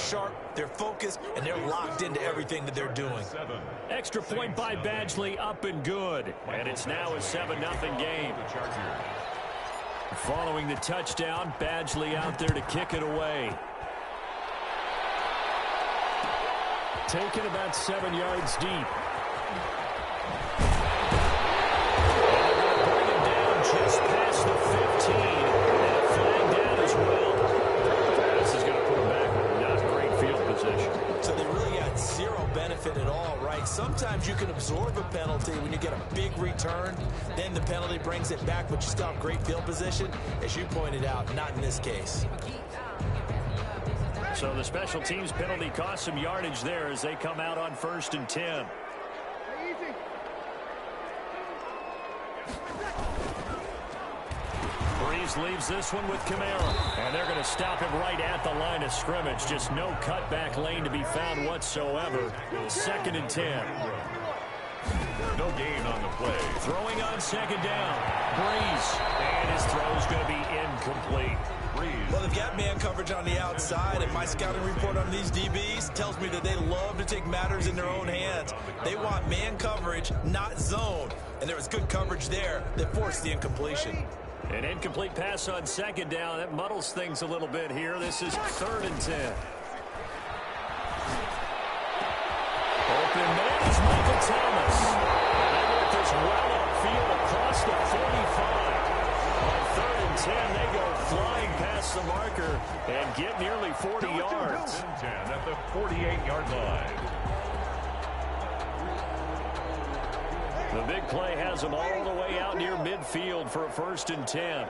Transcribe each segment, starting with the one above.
sharp, they're focused, and they're locked into everything that they're doing. Extra point by Badgley, up and good. And it's now a 7-0 game. Following the touchdown, Badgley out there to kick it away. Taken about 7 yards deep. Bring him down just past the 15. And a flag down as well. This is going to put him back with not great field position. So they really got zero benefit at all, right? Sometimes you can absorb a penalty when you get a big return. Then the penalty brings it back, but you still have great field position. As you pointed out, not in this case. So the special teams penalty cost some yardage there as they come out on 1st and 10. Breeze leaves this one with Kamara. And they're going to stop him right at the line of scrimmage. Just no cutback lane to be found whatsoever. 2nd and 10. No gain on the play. Throwing on 2nd down. Breeze. And his throw is going to be incomplete. Well, they've got man coverage on the outside, and my scouting report on these DBs tells me that they love to take matters in their own hands. They want man coverage, not zone. And there was good coverage there that forced the incompletion. An incomplete pass on 2nd down. That muddles things a little bit here. This is 3rd and 10. Open man is Michael Thomas. And they work this well upfield across the 45. On 3rd and 10, they go flying past the marker and get nearly 40 yards. 10 at the 48-yard line. The big play has them all the way out near midfield for a 1st and 10.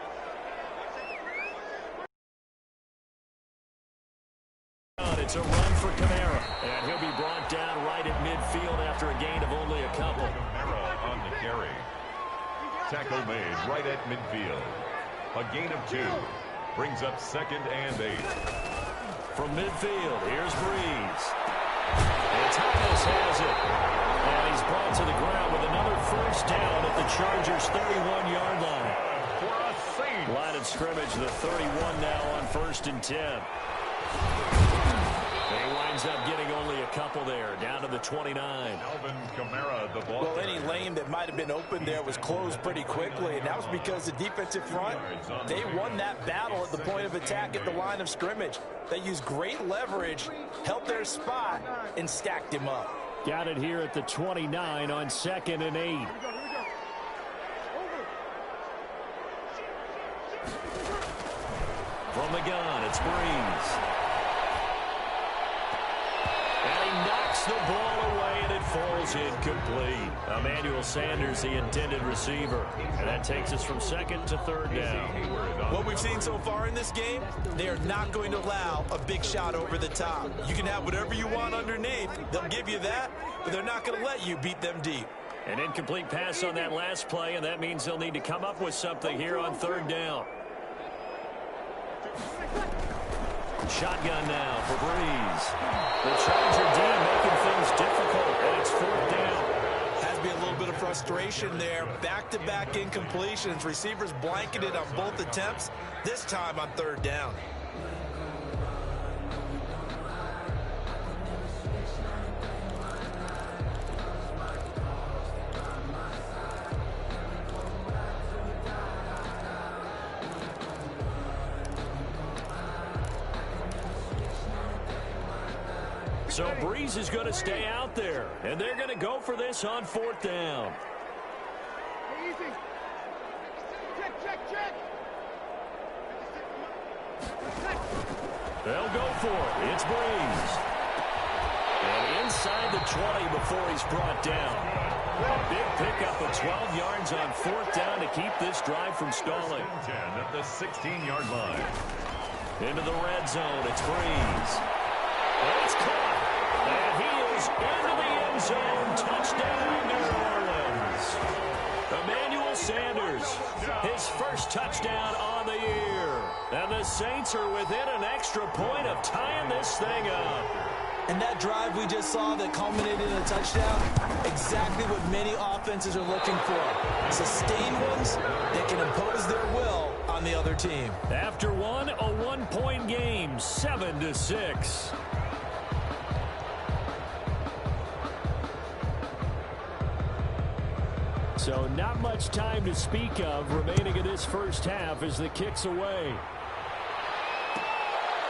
It's a run for Kamara, and he'll be brought down right at midfield after a gain of only a couple. Kamara on the carry. Tackle made right at midfield. A gain of 2. Brings up 2nd and 8. From midfield, here's Breeze. And Thomas has it. And he's brought to the ground with another 1st down at the Chargers' 31-yard line. For a save. Line of scrimmage, the 31 now on 1st and 10. He winds up getting only a couple there, down to the 29. Alvin Kamara, the ball. Well, any lane that might have been open there was closed pretty quickly, and that was because the defensive front, they won that battle at the point of attack at the line of scrimmage. They used great leverage, held their spot, and stacked him up. Got it here at the 29 on 2nd and 8. From the gun, it's Breeze. And he knocks the ball away, and it falls incomplete. Emmanuel Sanders, the intended receiver. And that takes us from 2nd to 3rd down. What we've seen so far in this game, they are not going to allow a big shot over the top. You can have whatever you want underneath. They'll give you that, but they're not going to let you beat them deep. An incomplete pass on that last play, and that means they'll need to come up with something here on 3rd down. Shotgun now for Breeze. The Charger D making things difficult, and it's 4th down. Has to be a little bit of frustration there. Back-to-back incompletions. Receivers blanketed on both attempts, this time on 3rd down. So Breeze is going to stay out there, and they're going to go for this on 4th down. Easy. Check. They'll go for it. It's Breeze. And inside the 20 before he's brought down. A big pickup of 12 yards on 4th down to keep this drive from stalling. 10 at the 16-yard line. Into the red zone. It's Breeze. And it's caught. And he is into the end zone. Touchdown, New Orleans. Emmanuel Sanders, his first touchdown on the year. And the Saints are within an extra point of tying this thing up. And that drive we just saw that culminated in a touchdown, exactly what many offenses are looking for. Sustained ones that can impose their will on the other team. After one, a one-point game, 7-6. So not much time to speak of remaining in this first half as the kick's away.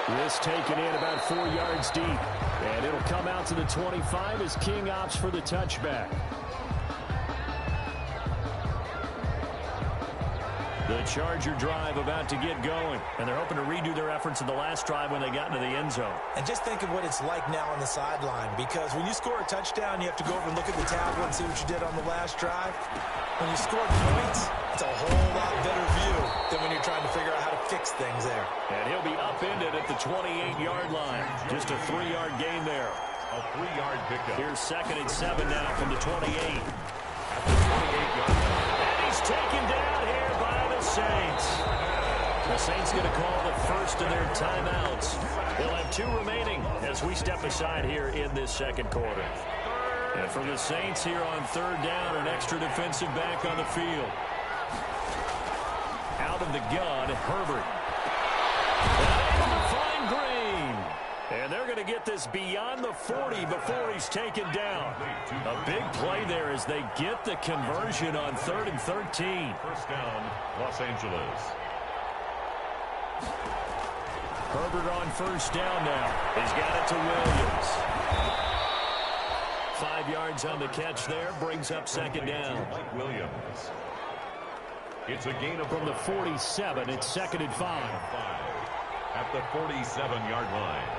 This taken in about 4 yards deep. And it'll come out to the 25 as King opts for the touchback. The Charger drive about to get going. And they're hoping to redo their efforts in the last drive when they got into the end zone. And just think of what it's like now on the sideline, because when you score a touchdown, you have to go over and look at the tablet and see what you did on the last drive. When you score points, it's a whole lot better view than when you're trying to figure out how to fix things there. And he'll be upended at the 28-yard line. Just a 3-yard gain there. A 3-yard pickup. Here's 2nd and 7 now from the 28. At the 28-yard line. And he's taken down here by the Saints. The Saints going to call the first of their timeouts. They'll have 2 remaining as we step aside here in this second quarter. And for the Saints here on 3rd down, an extra defensive back on the field. Out of the gun, Herbert. And able to find Green. And they're going to get this beyond the 40 before he's taken down. A big play there as they get the conversion on 3rd and 13. First down, Los Angeles. Herbert on first down now. He's got it to Williams. 5 yards on the catch there, brings up 2nd down. Williams. It's a gain of from the 47. It's 2nd and 5. At the 47-yard line.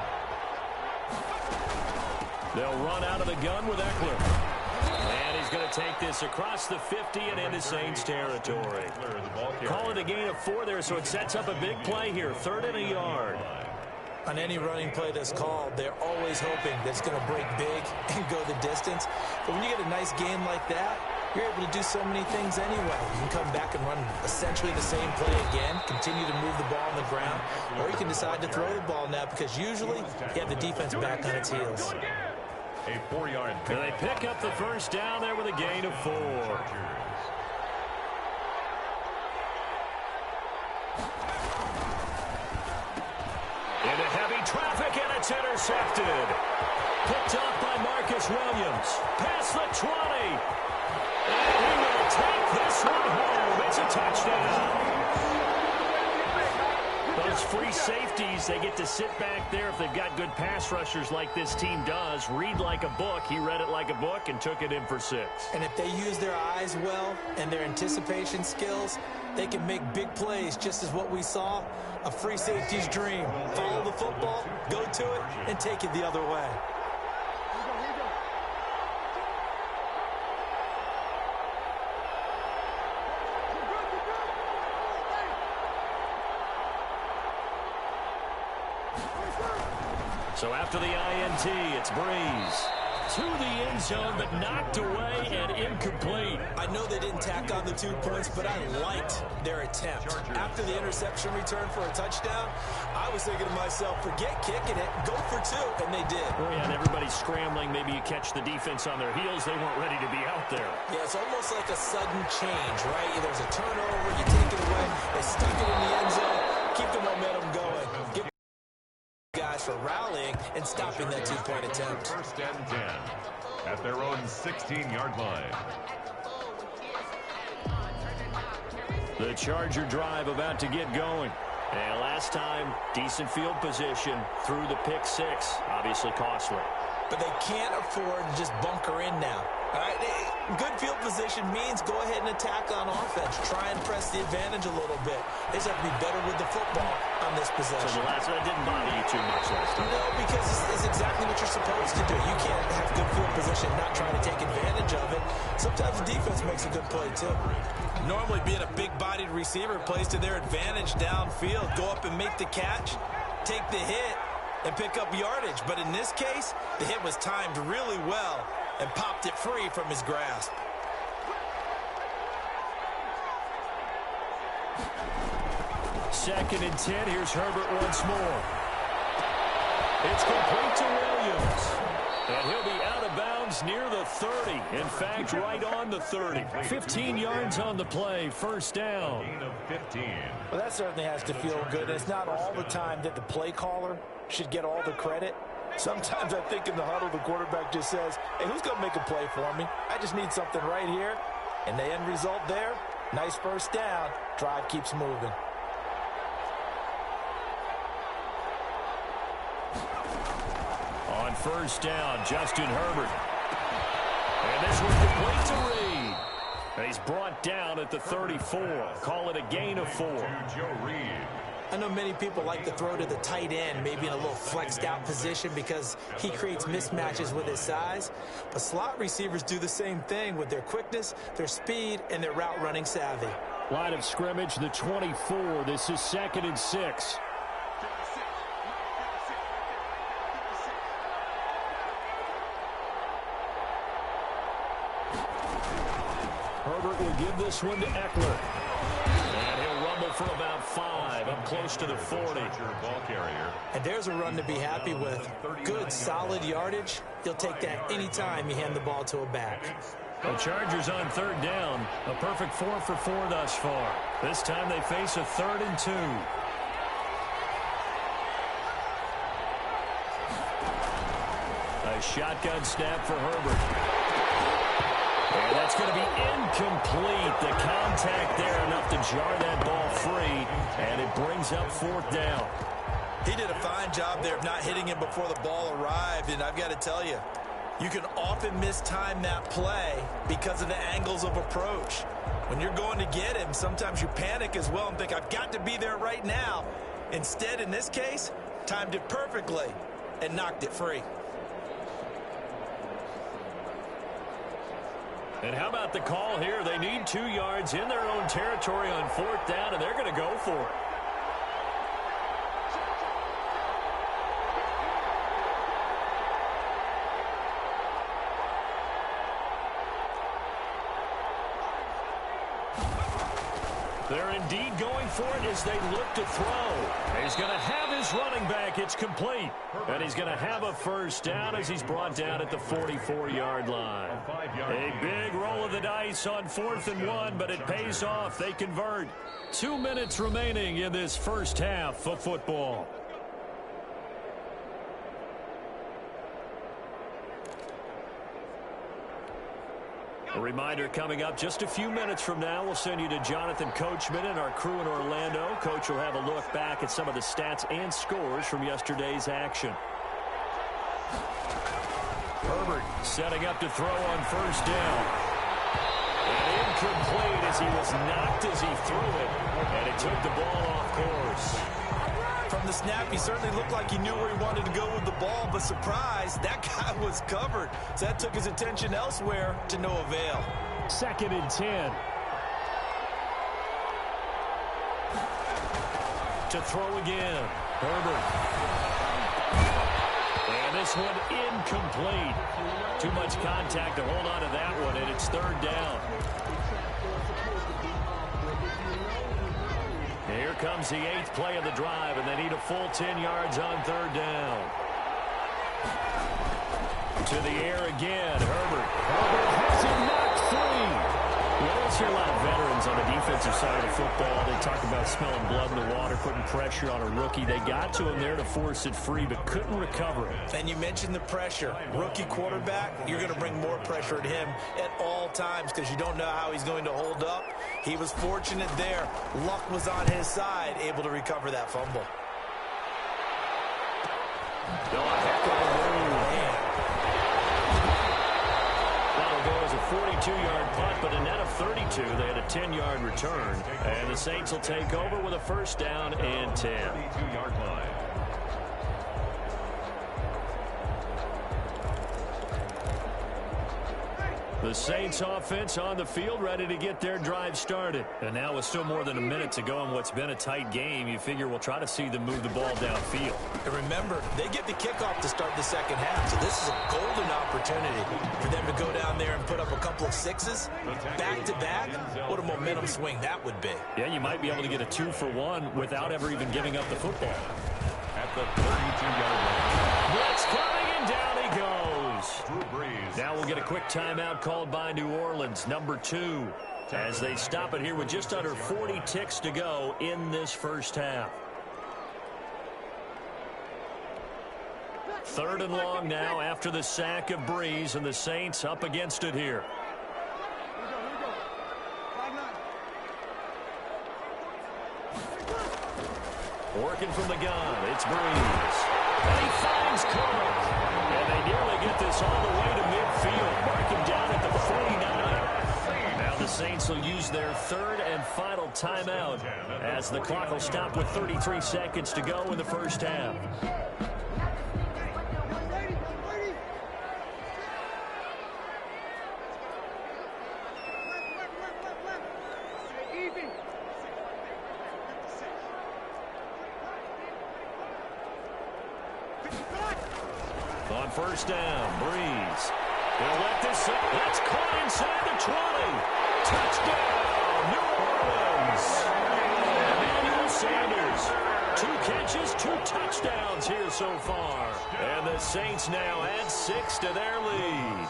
They'll run out of the gun with Eckler. And he's going to take this across the 50 and into Saints territory. Call it a gain of 4 there, so it sets up a big play here. 3rd and a yard. On any running play that's called, they're always hoping that it's going to break big and go the distance. But when you get a nice game like that, you're able to do so many things anyway. You can come back and run essentially the same play again, continue to move the ball on the ground, or you can decide to throw the ball now because usually you have the defense back on its heels. A 4-yard pick. They pick up the first down there with a gain of 4. Into heavy traffic, and it's intercepted. Picked up by Marcus Williams. Past the 20. And he will take this one home. It's a touchdown. Those free safeties, they get to sit back there if they've got good pass rushers like this team does. Read like a book. He read it like a book and took it in for 6. And if they use their eyes well and their anticipation skills, they can make big plays, just as what we saw. A free safety's dream. Follow the football, go to it, and take it the other way. So after the INT, it's Breeze. To the end zone, but knocked away and incomplete. I know they didn't tack on the 2 points, but I liked their attempt. After the interception return for a touchdown, I was thinking to myself, forget kicking it, go for 2, and they did. Oh, yeah, and everybody's scrambling. Maybe you catch the defense on their heels. They weren't ready to be out there. Yeah, it's almost like a sudden change, right? There's a turnover, you take it away, they stuck it in the end zone, keep the momentum going. Give guys for rallying and stopping that 2-point attempt. 1st and 10 at their own 16-yard line. The Charger drive about to get going. And last time, decent field position through the pick 6. Obviously costly. But they can't afford to just bunker in now. All right? Good field position means go ahead and attack on offense. Try and press the advantage a little bit. They just have to be better with the football on this possession. So the last one didn't bother you too much last time? No, because it's exactly what you're supposed to do. You can't have good field position and not try to take advantage of it. Sometimes the defense makes a good play, too. Normally, being a big-bodied receiver plays to their advantage downfield. Go up and make the catch, take the hit, and pick up yardage. But in this case, the hit was timed really well and popped it free from his grasp. Second and 10. Here's Herbert once more. It's complete to Williams. And he'll be out of bounds near the 30. In fact, right on the 30. 15 yards on the play. First down. Gain of 15. Well, that certainly has to feel good. It's not all the time that the play caller should get all the credit. Sometimes I think in the huddle, the quarterback just says, hey, who's going to make a play for me? I just need something right here. And the end result there, nice first down. Drive keeps moving. On first down, Justin Herbert. And this one's complete to Reed. And he's brought down at the 34. Call it a gain of 4. Joe Reed. I know many people like to throw to the tight end, maybe in a little flexed out position because he creates mismatches with his size. But slot receivers do the same thing with their quickness, their speed, and their route running savvy. Line of scrimmage, the 24. This is 2nd and 6. Herbert will give this one to Eckler. And he'll rumble for about 5, up close to the 40. Ball carrier. And there's a run to be happy with. Good, solid yardage. You'll take that anytime you hand the ball to a back. The Chargers on 3rd down. A perfect 4 for 4 thus far. This time they face a 3rd and 2. A shotgun snap for Herbert. And that's going to be incomplete. The contact there enough to jar that ball free, and it brings up 4th down. He did a fine job there of not hitting him before the ball arrived, and I've got to tell you, you can often mistime that play because of the angles of approach. When you're going to get him, sometimes you panic as well and think, I've got to be there right now. Instead, in this case, timed it perfectly and knocked it free. And how about the call here? They need 2 yards in their own territory on 4th down, and they're going to go for it. They're indeed going for it as they look to throw. He's going to have his running back. It's complete. And he's going to have a first down as he's brought down at the 44-yard line. A big roll of the dice on 4th and 1, but it pays off. They convert. 2 minutes remaining in this first half of football. A reminder coming up just a few minutes from now, we'll send you to Jonathan Coachman and our crew in Orlando. Coach will have a look back at some of the stats and scores from yesterday's action. Herbert setting up to throw on first down. And incomplete as he was knocked as he threw it. And it took the ball off course. From the snap, he certainly looked like he knew where he wanted to go with the ball, but surprise, that guy was covered. So that took his attention elsewhere to no avail. 2nd and 10. To throw again. Herbert. And this one incomplete. Too much contact to hold on to that one, and it's 3rd down. Here comes the 8th play of the drive, and they need a full 10 yards on 3rd down. To the air again, Herbert. Herbert has it knocked free. We always hear a lot of veterans on the defensive side of the football. They talk about smelling blood in the water, putting pressure on a rookie. They got to him there to force it free, but couldn't recover it. And you mentioned the pressure. Rookie quarterback, you're going to bring more pressure at him at all times because you don't know how he's going to hold up. He was fortunate there. Luck was on his side, able to recover that fumble. That'll go as a 42-yard punt, but a net of 32. They had a 10-yard return. And the Saints will take over with a first down and 10. 32-yard line. The Saints offense on the field, ready to get their drive started. And now with still more than a minute to go in what's been a tight game, you figure we'll try to see them move the ball downfield. And remember, they get the kickoff to start the second half, so this is a golden opportunity for them to go down there and put up a couple of sixes back-to-back. What a momentum swing that would be. Yeah, you might be able to get a 2-for-1 without ever even giving up the football. At the 32-yard line. Blitz coming, and down he goes. Drew Brees. Now we'll get a quick timeout called by New Orleans, number 2, as they stop it here with just under 40 ticks to go in this first half. 3rd and long now after the sack of Brees, and the Saints up against it here. Working from the gun, it's Breeze. And he finds Cook. And they nearly get this all the way to midfield. Mark him down at the 49. Now the Saints will use their third and final timeout as the clock will stop with 33 seconds to go in the first half. On first down, Breeze. He'll let this up. That's caught inside the 20. Touchdown, New Orleans. Emmanuel Sanders. 2 catches, 2 touchdowns here so far. And the Saints now add 6 to their lead.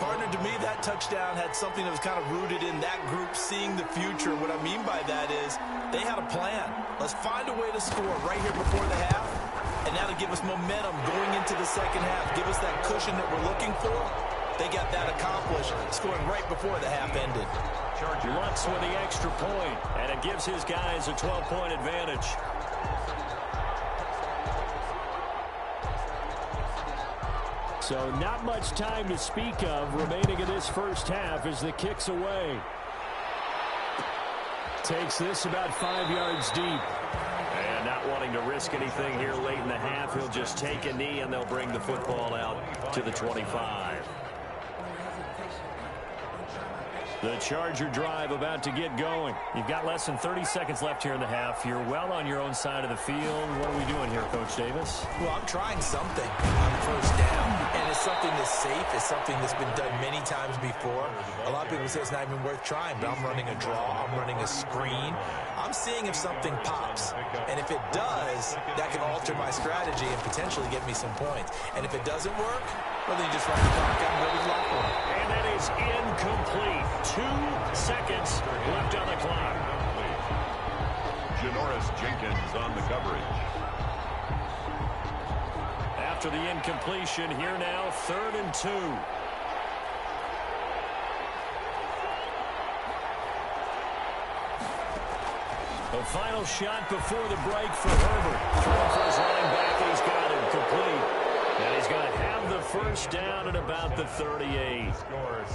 Partner, to me, that touchdown had something that was kind of rooted in that group seeing the future. What I mean by that is they had a plan. Let's find a way to score right here before the half. And that'll give us momentum going into the second half. Give us that cushion that we're looking for. They got that accomplished, scoring right before the half ended. Lutz with the extra point, and it gives his guys a 12-point advantage. So not much time to speak of remaining in this first half as the kick's away. Takes this about 5 yards deep. And not wanting to risk anything here late in the half, he'll just take a knee and they'll bring the football out to the 25. The Charger drive about to get going. You've got less than 30 seconds left here in the half. You're well on your own side of the field. What are we doing here, Coach Davis? Well, I'm trying something on first down, and it's something that's safe. It's something that's been done many times before. A lot of people say it's not even worth trying, but I'm running a draw. I'm running a screen. I'm seeing if something pops, and if it does, that can alter my strategy and potentially get me some points. And if it doesn't work, well, then you just run the clock out and go to the locker room. And that is incomplete. 2 seconds left on the clock. Janoris Jenkins on the coverage. After the incompletion, here now, 3rd and 2. The final shot before the break for Herbert. Throwing for his linebacker, he's got it complete. And he's going to have the first down at about the 38.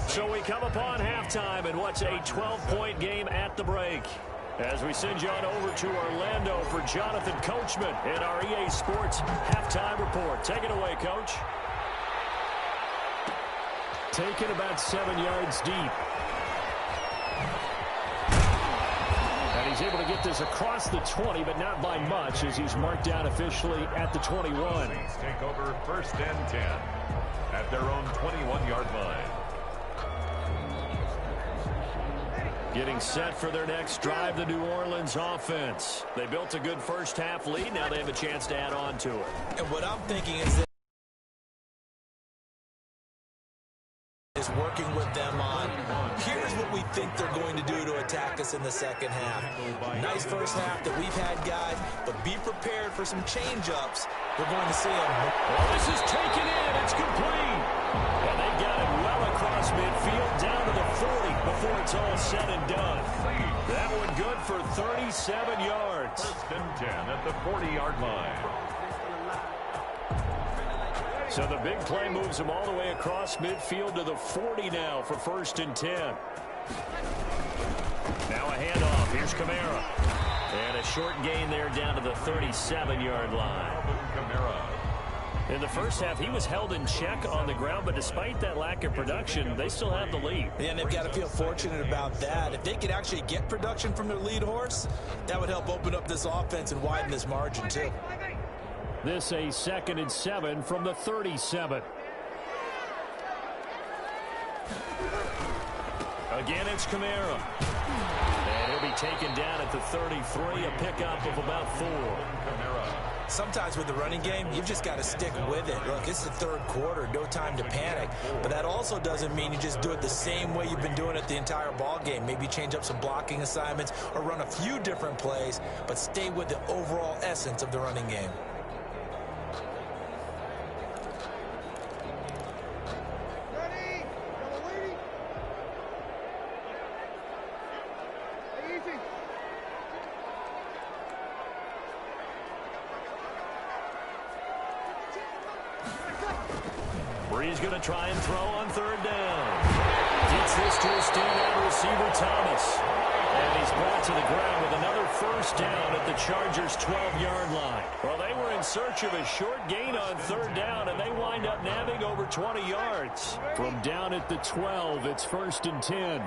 So we come upon halftime in what's a 12-point game at the break. As we send you on over to Orlando for Jonathan Coachman in our EA Sports Halftime Report. Take it away, Coach. Taken about 7 yards deep. And he's able to get this across the 20, but not by much, as he's marked down officially at the 21. Saints take over 1st and 10 at their own 21-yard line. Getting set for their next drive, the New Orleans offense. They built a good first half lead. Now they have a chance to add on to it. And what I'm thinking is that is working with them on, here's what we think they're going to do to attack us in the second half. Nice first half that we've had, guys, but be prepared for some change-ups. We're going to see them. Well, this is taken in. It's complete. And they got it well across midfield, down to the 40 before it's all said and done. That one good for 37 yards. 1st and 10 at the 40-yard line. So the big play moves them all the way across midfield to the 40 now for 1st and 10. Now a handoff. Here's Kamara. And a short gain there down to the 37-yard line. In the first half, he was held in check on the ground, but despite that lack of production, they still have the lead. And they've got to feel fortunate about that. If they could actually get production from their lead horse, that would help open up this offense and widen this margin, too. This a 2nd and 7 from the 37. Again, it's Kamara. And he'll be taken down at the 33, a pickup of about 4. Sometimes with the running game, you've just got to stick with it. Look, it's the 3rd quarter, no time to panic. But that also doesn't mean you just do it the same way you've been doing it the entire ball game. Maybe change up some blocking assignments or run a few different plays, but stay with the overall essence of the running game. Bree's going to try and throw on third down. Gets this to a standout receiver, Thomas. And he's brought to the ground with another first down at the Chargers' 12-yard line. Well, they were in search of a short gain on third down, and they wind up nabbing over 20 yards. From down at the 12, it's 1st and 10.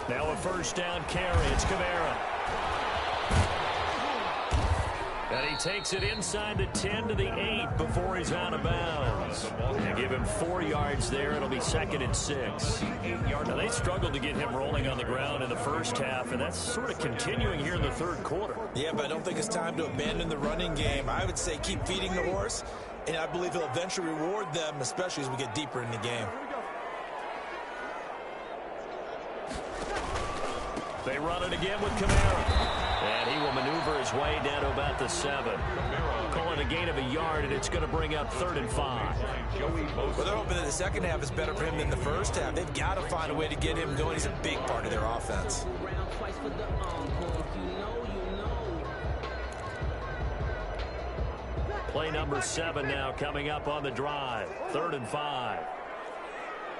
Now a first down carry. It's Kamara. And he takes it inside the 10 to the 8 before he's out of bounds. They give him 4 yards there. It'll be 2nd and 6. Now, they struggled to get him rolling on the ground in the first half, and that's sort of continuing here in the third quarter. Yeah, but I don't think it's time to abandon the running game. I would say keep feeding the horse, and I believe he'll eventually reward them, especially as we get deeper in the game. They run it again with Kamara. And he will maneuver his way down to about the 7. Call it a gain of a yard, and it's going to bring up 3rd and 5. Well, they're hoping that the second half is better for him than the first half. They've got to find a way to get him going. He's a big part of their offense. Play number 7 now coming up on the drive. 3rd and 5.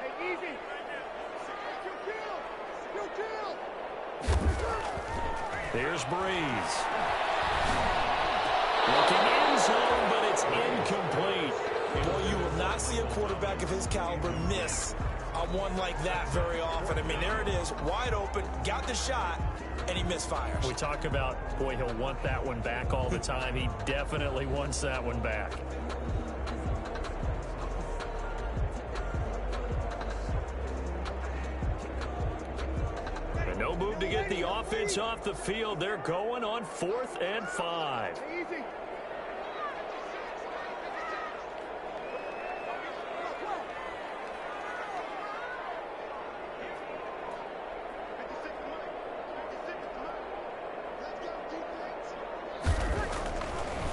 Hey, easy. Here's Breeze. Looking end zone, but it's incomplete. Well, you will not see a quarterback of his caliber miss on one like that very often. I mean, there it is, wide open, got the shot, and he misfires. We talk about, boy, he'll want that one back all the time. He definitely wants that one back. No move to get the offense off the field. They're going on 4th and 5. Easy.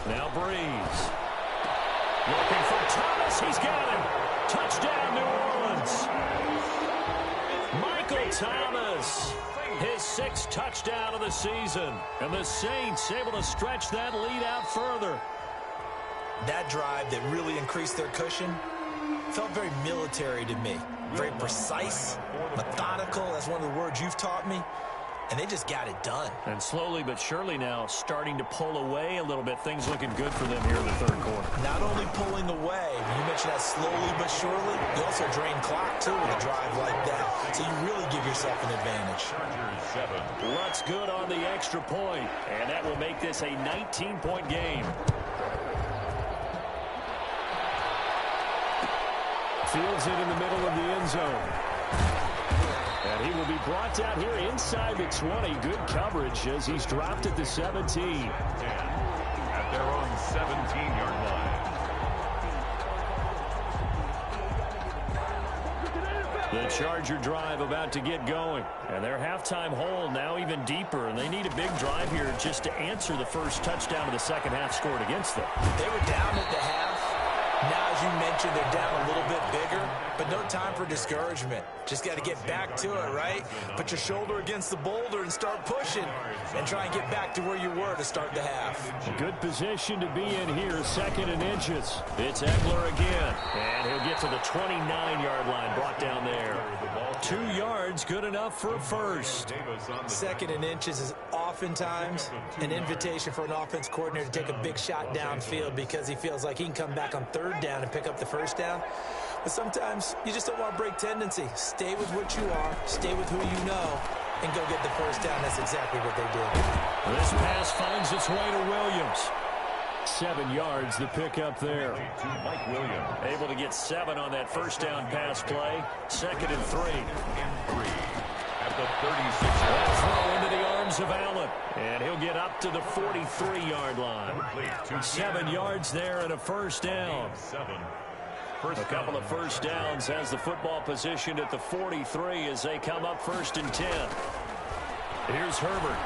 Now Breeze. Looking for Thomas. He's got him. Touchdown, New Orleans. Michael Thomas. His 6th touchdown of the season. And the Saints able to stretch that lead out further. That drive that really increased their cushion felt very military to me. Very precise, methodical. That's one of the words you've taught me. And they just got it done. And slowly but surely now starting to pull away a little bit. Things looking good for them here in the third quarter. Not only pulling away, you mentioned that slowly but surely, you also drain clock too with a drive like that. So you really give yourself an advantage. Looks good on the extra point, and that will make this a 19-point game. Fields it in the middle of the end zone. And he will be brought out here inside the 20. Good coverage as he's dropped at the 17. At their own 17-yard line. The Charger drive about to get going. And their halftime hole now even deeper. And they need a big drive here just to answer the first touchdown of the second half scored against them. They were down at the half. Now, as you mentioned, they're down a little bit bigger, but no time for discouragement. Just got to get back to it, right? Put your shoulder against the boulder and start pushing and try and get back to where you were to start the half. A good position to be in here, 2nd and inches. It's Eckler again, and he'll get to the 29-yard line, brought down there. 2 yards, good enough for a first. 2nd and inches is oftentimes an invitation for an offense coordinator to take a big shot downfield because he feels like he can come back on 3rd down and pick up the first down. But sometimes you just don't want to break tendency. Stay with what you are, stay with who you know, and go get the first down. That's exactly what they did. This pass finds its way to Williams. 7 yards, the pickup there. Mike Williams. Able to get 7 on that first down pass play. 2nd and 3. At the 36-yard Throw into the arms of Allen. And he'll get up to the 43-yard line. 7 yards there and a first down. A couple of first downs has the football positioned at the 43 as they come up 1st and 10. Here's Herbert.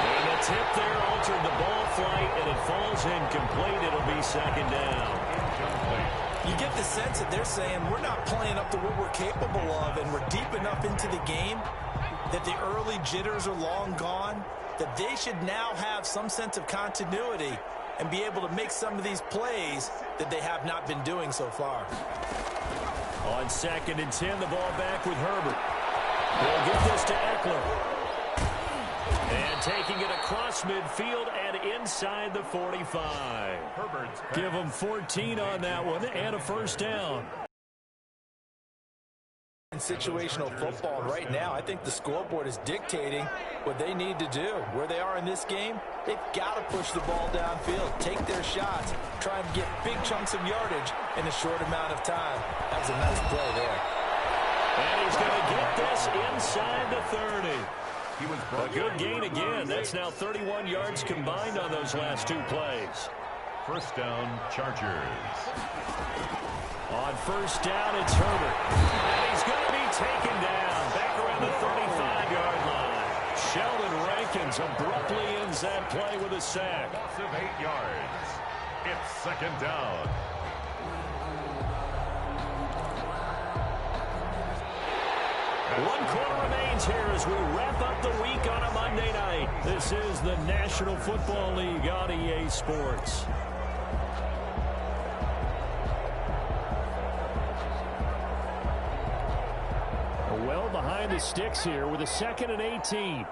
And the tip there altered the ball flight, and it falls incomplete. It'll be 2nd down. You get the sense that they're saying we're not playing up to what we're capable of, and we're deep enough into the game that the early jitters are long gone, that they should now have some sense of continuity and be able to make some of these plays that they have not been doing so far. On 2nd and 10, the ball back with Herbert. They'll get this to Eckler. And taking it across midfield and inside the 45. Give them 14 on that one and a first down. In situational football right now, I think the scoreboard is dictating what they need to do. Where they are in this game, they've got to push the ball downfield, take their shots, try and get big chunks of yardage in a short amount of time. That was a nice play there. And he's going to get this inside the 30. A good gain again. That's now 31 yards combined on those last 2 plays. First down, Chargers. On first down, it's Herbert. And he's going to be taken down back around the 35-yard line. Sheldon Rankins abruptly ends that play with a sack. Loss of 8 yards. It's second down. One quarter remains here as we wrap up the week on a Monday night. This is the National Football League on EA Sports. Well behind the sticks here with a 2nd and 18.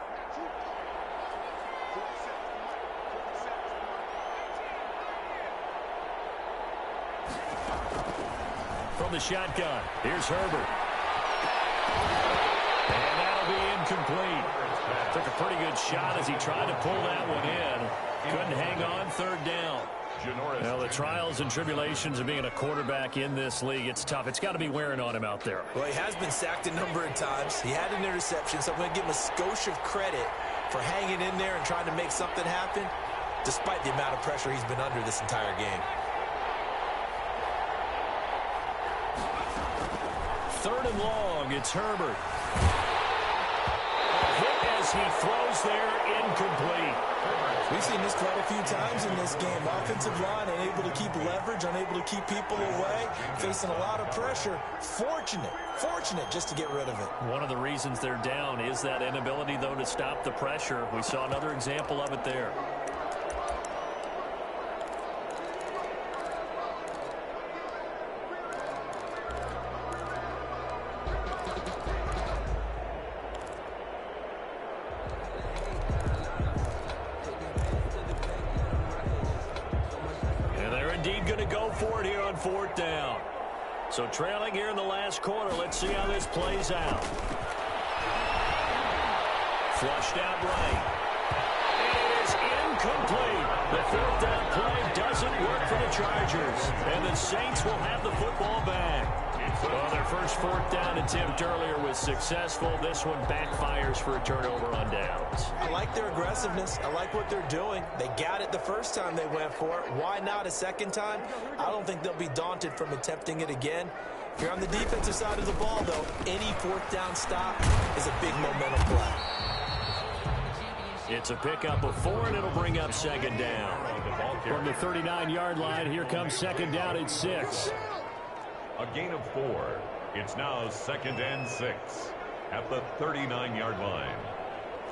From the shotgun, here's Herbert. And that'll be incomplete. Took a pretty good shot as he tried to pull that one in. Couldn't hang on, 3rd down. Well, the trials and tribulations of being a quarterback in this league, it's tough. It's got to be wearing on him out there. Well, he has been sacked a number of times. He had an interception, so I'm going to give him a skosh of credit for hanging in there and trying to make something happen, despite the amount of pressure he's been under this entire game. 3rd and long, it's Herbert. A hit as he throws there, incomplete. We've seen this quite a few times in this game. Offensive line unable to keep leverage, unable to keep people away, facing a lot of pressure. Fortunate just to get rid of it. One of the reasons they're down is that inability, though, to stop the pressure. We saw another example of it there. Going to go for it here on 4th down. So trailing here in the last quarter. Let's see how this plays out. Flushed out right. It is incomplete. The 4th down play doesn't work for the Chargers. And the Saints will have the football back. Well, their first 4th down attempt earlier was successful. This one backfires for a turnover on downs. I like their aggressiveness. I like what they're doing. They got it the first time they went for it. Why not a second time? I don't think they'll be daunted from attempting it again. If you're on the defensive side of the ball, though, any 4th down stop is a big momentum play. It's a pickup of 4, and it'll bring up 2nd down. From the 39-yard line, here comes 2nd down at 6. A gain of 4. It's now 2nd and 6 at the 39-yard line.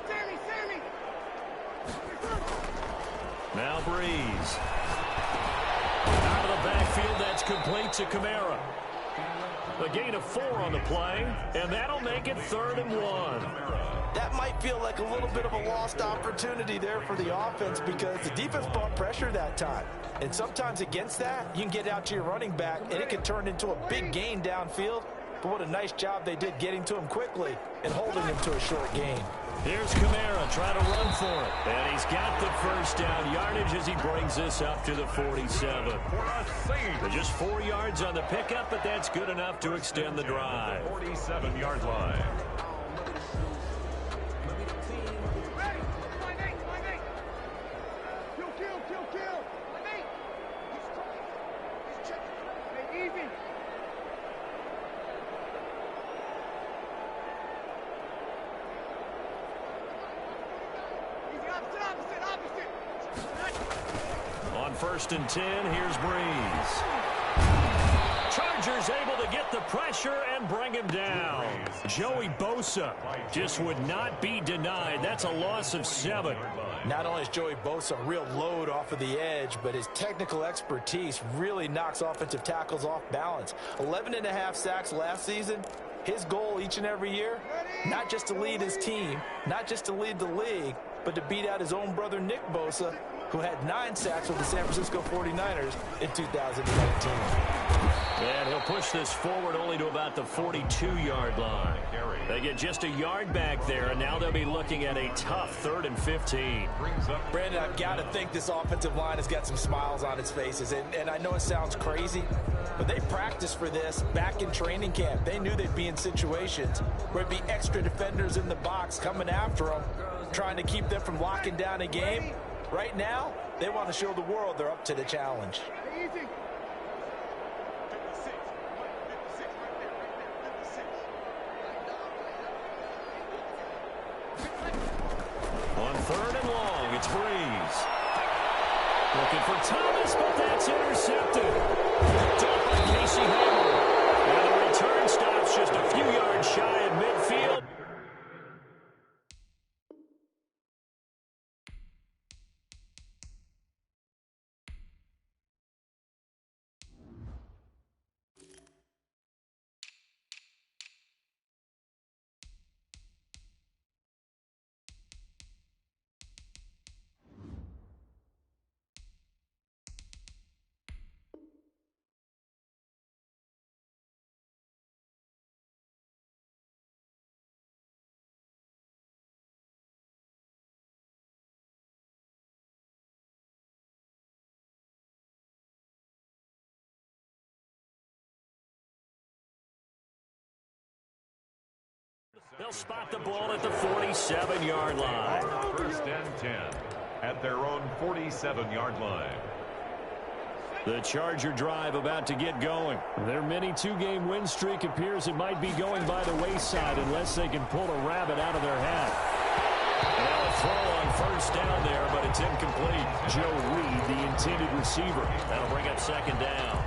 Sammy! Now Breeze. Out of the backfield, that's complete to Kamara. A gain of 4 on the play, and that'll make it 3rd and 1. That might feel like a little bit of a lost opportunity there for the offense because the defense brought pressure that time. And sometimes against that, you can get out to your running back, and it can turn into a big gain downfield. But what a nice job they did getting to him quickly and holding him to a short gain. Here's Kamara trying to run for it. And he's got the first down yardage as he brings this up to the 47. Just 4 yards on the pickup, but that's good enough to extend the drive. 47-yard line. On 1st and 10, here's Breeze. Chargers Chargers able to get the pressure and bring him down. Joey Bosa just would not be denied. That's a loss of 7. Not only is Joey Bosa a real load off of the edge, but his technical expertise really knocks offensive tackles off balance. 11.5 sacks last season. His goal each and every year, not just to lead his team, not just to lead the league, but to beat out his own brother Nick Bosa, who had 9 sacks with the San Francisco 49ers in 2019. And he'll push this forward only to about the 42-yard line. They get just a yard back there, and now they'll be looking at a tough 3rd and 15. Brandon, I've got to think this offensive line has got some smiles on its faces. And I know it sounds crazy, but they practiced for this back in training camp. They knew they'd be in situations where it'd be extra defenders in the box coming after them, trying to keep them from locking down a game. Right now, they want to show the world they're up to the challenge. Easy. On 3rd and long, it's Breeze. Looking for Thomas, but that's intercepted. Picked up by Casey Hayward. And the return stops just a few yards shy of midfield. They'll spot the ball at the 47-yard line. 1st and 10 at their own 47-yard line. The Charger drive about to get going. Their mini 2-game win streak appears it might be going by the wayside unless they can pull a rabbit out of their hat. Now a throw on 1st down there, but it's incomplete. Joe Reed, the intended receiver. That'll bring up 2nd down.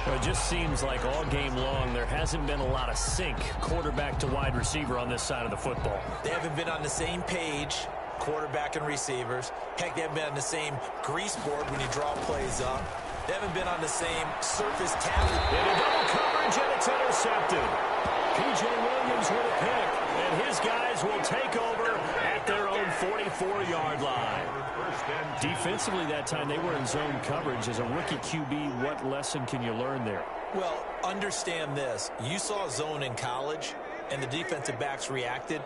It just seems like all game long there hasn't been a lot of sync quarterback to wide receiver on this side of the football. They haven't been on the same page, quarterback and receivers. Heck, they haven't been on the same grease board when you draw plays up. They haven't been on the same surface talent. Into double coverage, and it's intercepted. P.J. Williams with a pick, and his guys will take over at their own 44-yard line. Defensively that time, they were in zone coverage. As a rookie QB, what lesson can you learn there? Well, understand this. You saw zone in college, and the defensive backs reacted,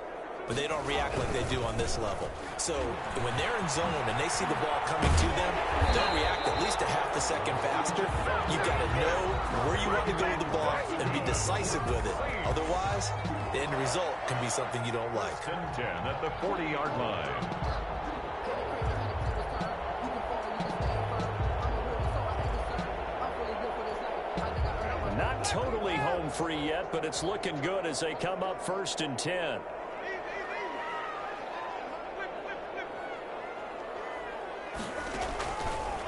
but they don't react like they do on this level. So when they're in zone and they see the ball coming to them, they'll react at least a half a second faster. You've got to know where you want to go with the ball and be decisive with it. Otherwise, the end result can be something you don't like. 10 at the 40-yard line. Not totally home free yet, but it's looking good as they come up 1st and 10.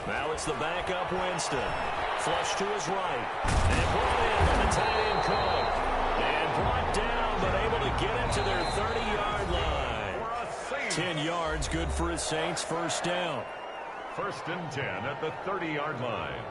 Now it's the backup Winston. Flush to his right. And brought in by the tight end Cook. And brought down, but able to get it to their 30-yard line. 10 yards, good for his Saints. 1st down. 1st and 10 at the 30-yard line.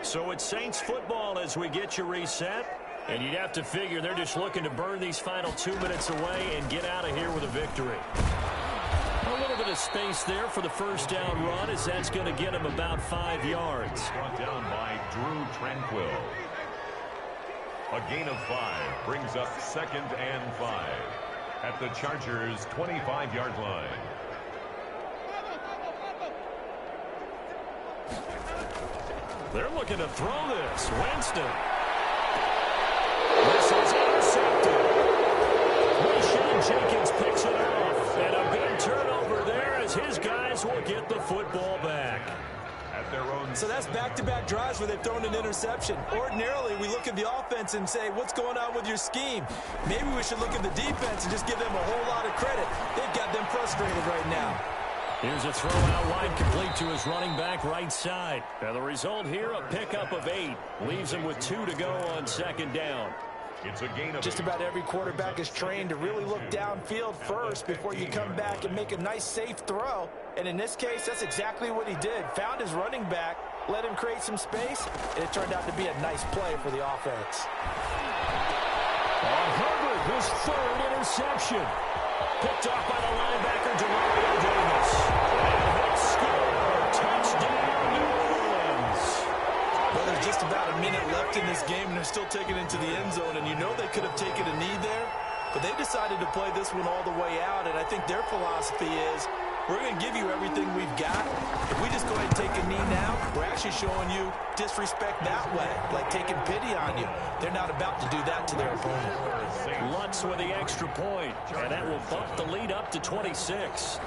So it's Saints football as we get you reset. And you'd have to figure they're just looking to burn these final 2 minutes away and get out of here with a victory. A little bit of space there for the 1st down run as that's going to get him about 5 yards. Brought down by Drew Tranquill. A gain of 5 brings up 2nd and 5 at the Chargers' 25-yard line. They're looking to throw this. Winston. This is intercepted. Rashawn Jenkins picks it off. And a big turnover there as his guys will get the football back. at their own. So that's back-to-back drives where they've thrown an interception. Ordinarily, we look at the offense and say, what's going on with your scheme? Maybe we should look at the defense and just give them a whole lot of credit. They've got them frustrated right now. Here's a throw out wide, complete to his running back right side. And the result here, a pickup of 8. Leaves him with 2 to go on second down. It's a gain of Just about every quarterback is trained to really look downfield first before you come back and make a nice, safe throw. And in this case, that's exactly what he did. Found his running back, let him create some space, and it turned out to be a nice play for the offense. On Herbert, his 3rd interception. Picked off by the linebacker, Demario Davis. And Hicks score. Touchdown, New Orleans. Well, there's just about a minute left in this game, and they're still taking it into the end zone. And you know they could have taken a knee there, but they decided to play this one all the way out. And I think their philosophy is, we're going to give you everything we've got. If we just go ahead and take a knee now, we're actually showing you disrespect that way, like taking pity on you. They're not about to do that to their opponent. Lutz with the extra point, and that will bump the lead up to 26.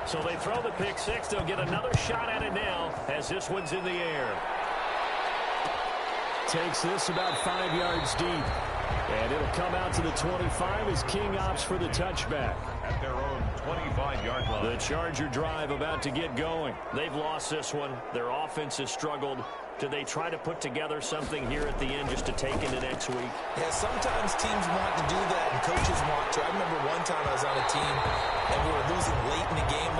So they throw the pick 6. They'll get another shot at it now as this one's in the air. Takes this about 5 yards deep. And it'll come out to the 25 as King opts for the touchback. At their own 25-yard line. The Charger drive about to get going. They've lost this one. Their offense has struggled. Do they try to put together something here at the end just to take into next week? Yeah, sometimes teams want to do that and coaches want to. I remember one time I was on a team and we were losing late in the game.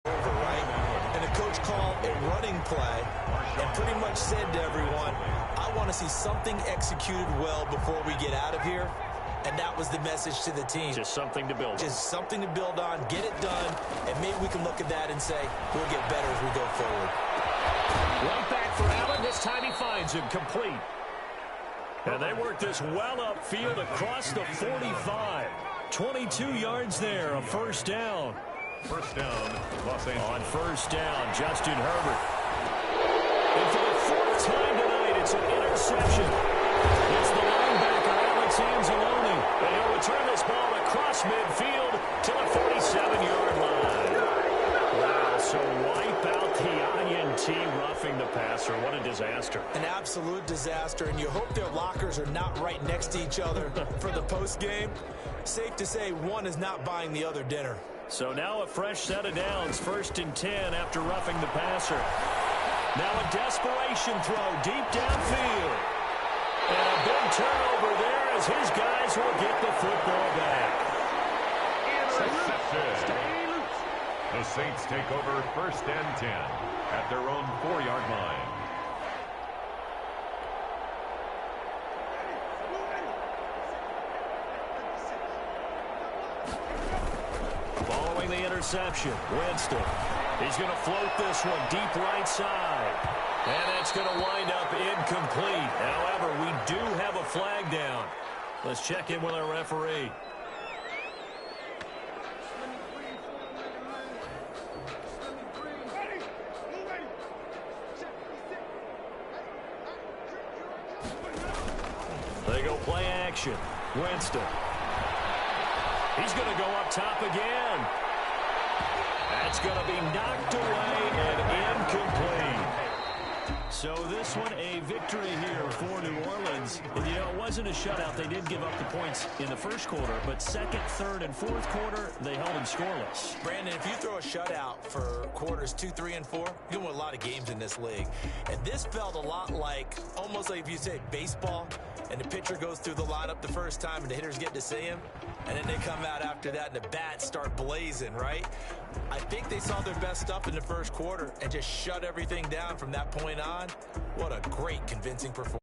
Right? And the coach called a running play and pretty much said to everyone, I want to see something executed well before we get out of here. And that was the message to the team. Just something to build on. Just something to build on, get it done, and maybe we can look at that and say, we'll get better as we go forward. Right back for Allen. This time he finds him complete. And they work this well upfield across the 45. 22 yards there, a first down. First down, Los Angeles. On first down, Justin Herbert. And for the 4th time tonight, it's an interception. It's the linebacker, Alex Anzalone. And he'll return this ball across midfield to the 47-yard line. Wow, so wipe out the INT roughing the passer. What a disaster. An absolute disaster, and you hope their lockers are not right next to each other for the postgame. Safe to say one is not buying the other dinner. So now a fresh set of downs, 1st and 10 after roughing the passer. Now a desperation throw deep downfield. And a big turnover there as his guys will get the football back. Intercepted. The Saints take over 1st and 10 at their own 4-yard line. Following the interception, Winston. He's going to float this one deep right side. And it's going to wind up incomplete. However, we do have a flag down. Let's check in with our referee. They go play action. Winston. He's going to go up top again. That's going to be knocked away and incomplete. So this one a victory here for New Orleans. And, you know, it wasn't a shutout. They did give up the points in the first quarter, but second, third, and fourth quarter, they held them scoreless. Brandon, if you throw a shutout for quarters 2, 3, and 4, you're going to win a lot of games in this league. And this felt a lot like, almost like if you say baseball, and the pitcher goes through the lineup the first time and the hitters get to see him, and then they come out after that and the bats start blazing, right? I think they saw their best stuff in the first quarter and just shut everything down from that point on. What a great, convincing performance.